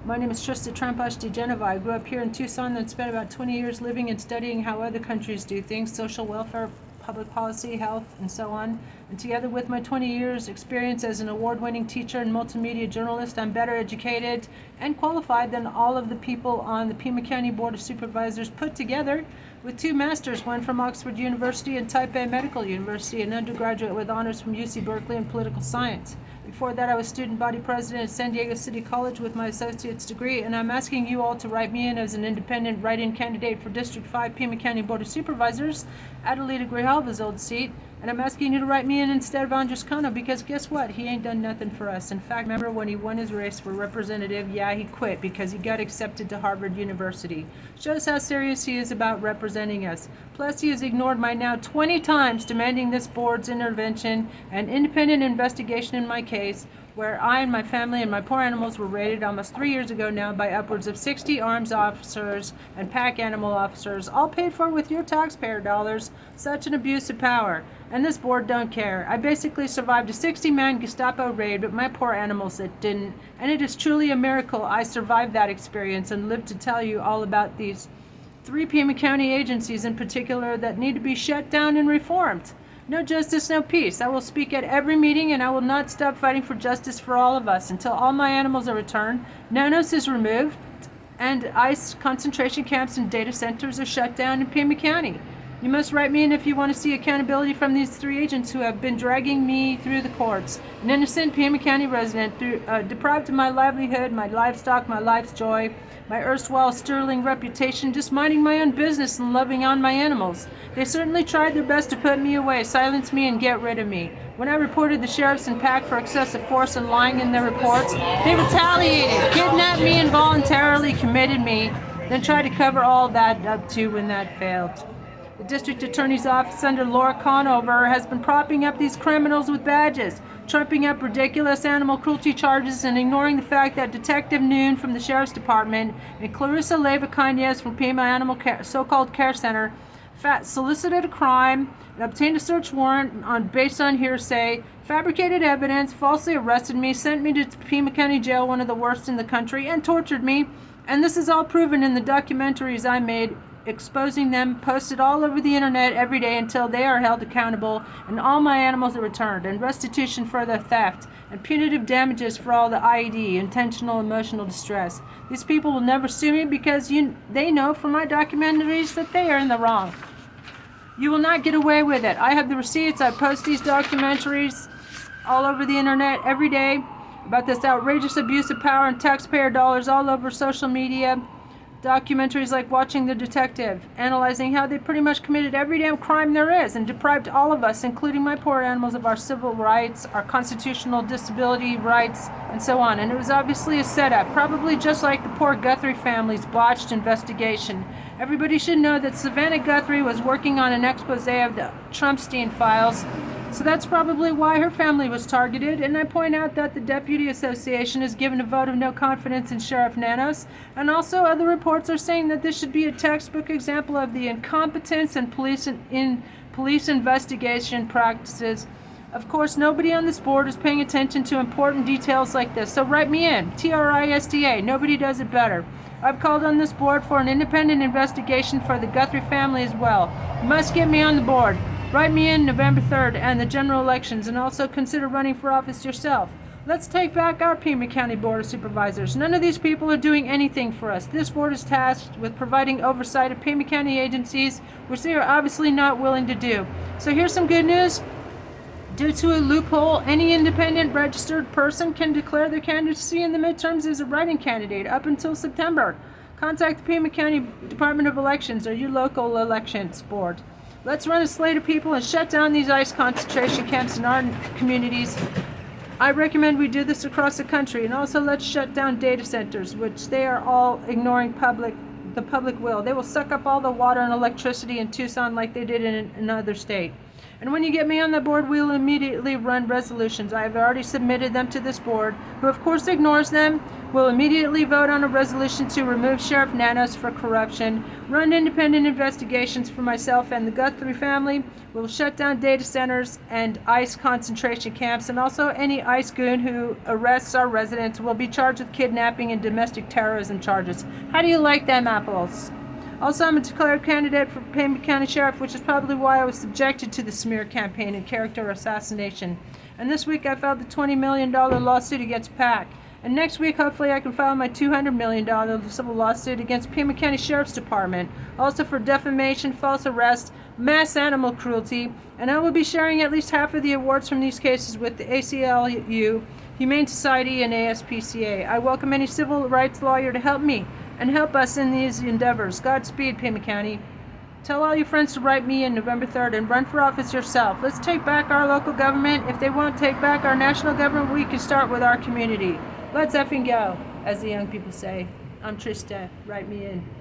My name is Trista Trampash de Genova. I grew up here in Tucson and spent about 20 years living and studying how other countries do things, social welfare, public policy, health, and so on. And together with my 20 years experience as an award-winning teacher and multimedia journalist, I'm better educated and qualified than all of the people on the Pima County Board of Supervisors put together, with 2 masters, one from Oxford University and Taipei Medical University, an undergraduate with honors from UC Berkeley in political science. Before that, I was student body president at San Diego City College with my associate's degree, and I'm asking you all to write me in as an independent write-in candidate for District 5 Pima County Board of Supervisors, Adelita Grijalva's old seat. And I'm asking you to write me in instead of Andres Cano, because guess what? He ain't done nothing for us. In fact, remember when he won his race for representative, yeah, he quit because he got accepted to Harvard University. Shows how serious he is about representing us. Plus, he has ignored my now 20 times demanding this board's intervention and independent investigation in my case, where I and my family and my poor animals were raided almost 3 years ago now by upwards of 60 arms officers and pack animal officers, all paid for with your taxpayer dollars. Such an abuse of power. And this board don't care. I basically survived a 60-man Gestapo raid, but my poor animals that didn't. And it is truly a miracle I survived that experience and lived to tell you all about these 3 Pima County agencies in particular that need to be shut down and reformed. No justice, no peace. I will speak at every meeting, and I will not stop fighting for justice for all of us until all my animals are returned, Nanos is removed, and ICE concentration camps and data centers are shut down in Pima County. You must write me in if you want to see accountability from these 3 agents who have been dragging me through the courts. An innocent Pima County resident, deprived of my livelihood, my livestock, my life's joy, my erstwhile sterling reputation, just minding my own business and loving on my animals. They certainly tried their best to put me away, silence me, and get rid of me. When I reported the sheriffs and PAC for excessive force and lying in their reports, they retaliated, kidnapped me, and voluntarily committed me, then tried to cover all that up too when that failed. The district attorney's office under Laura Conover has been propping up these criminals with badges, trumping up ridiculous animal cruelty charges, and ignoring the fact that Detective Noon from the Sheriff's Department and Clarissa Leyva Cañez from Pima Animal Care, so-called Care Center solicited a crime and obtained a search warrant based on hearsay, fabricated evidence, falsely arrested me, sent me to Pima County Jail, one of the worst in the country, and tortured me. And this is all proven in the documentaries I made, exposing them, posted all over the internet every day until they are held accountable and all my animals are returned, and restitution for their theft, and punitive damages for all the IED, intentional emotional distress. These people will never sue me because they know from my documentaries that they are in the wrong. You will not get away with it. I have the receipts. I post these documentaries all over the internet every day about this outrageous abuse of power and taxpayer dollars all over social media. Documentaries like Watching the Detective, analyzing how they pretty much committed every damn crime there is and deprived all of us, including my poor animals, of our civil rights, our constitutional disability rights, and so on. And it was obviously a setup, probably just like the poor Guthrie family's botched investigation. Everybody should know that Savannah Guthrie was working on an expose of the Trumpstein files, so that's probably why her family was targeted. And I point out that the Deputy Association has given a vote of no confidence in Sheriff Nanos, and also other reports are saying that this should be a textbook example of the incompetence in police investigation practices. Of course, nobody on this board is paying attention to important details like this, so write me in, TRISDA, nobody does it better. I've called on this board for an independent investigation for the Guthrie family as well. You must get me on the board. Write me in November 3rd and the general elections, and also consider running for office yourself. Let's take back our Pima County Board of Supervisors. None of these people are doing anything for us. This board is tasked with providing oversight of Pima County agencies, which they are obviously not willing to do. So here's some good news. Due to a loophole, any independent registered person can declare their candidacy in the midterms as a write-in candidate up until September. Contact the Pima County Department of Elections or your local elections board. Let's run a slate of people and shut down these ICE concentration camps in our communities. I recommend we do this across the country, and also let's shut down data centers, which they are all ignoring the public will. They will suck up all the water and electricity in Tucson like they did in another state. And when you get me on the board, we'll immediately run resolutions. I have already submitted them to this board, who of course ignores them. We'll immediately vote on a resolution to remove Sheriff Nanos for corruption, run independent investigations for myself and the Guthrie family. We'll shut down data centers and ICE concentration camps, and also any ICE goon who arrests our residents will be charged with kidnapping and domestic terrorism charges. How do you like them apples? Also, I'm a declared candidate for Pima County Sheriff, which is probably why I was subjected to the smear campaign and character assassination. And this week I filed the $20 million lawsuit against PAC. And next week, hopefully, I can file my $200 million civil lawsuit against Pima County Sheriff's Department, also for defamation, false arrest, mass animal cruelty, and I will be sharing at least half of the awards from these cases with the ACLU, Humane Society, and ASPCA. I welcome any civil rights lawyer to help me and help us in these endeavors. Godspeed, Pima County. Tell all your friends to write me in November 3rd and run for office yourself. Let's take back our local government. If they won't take back our national government, we can start with our community. Let's effing go, as the young people say. I'm Trista. Write me in.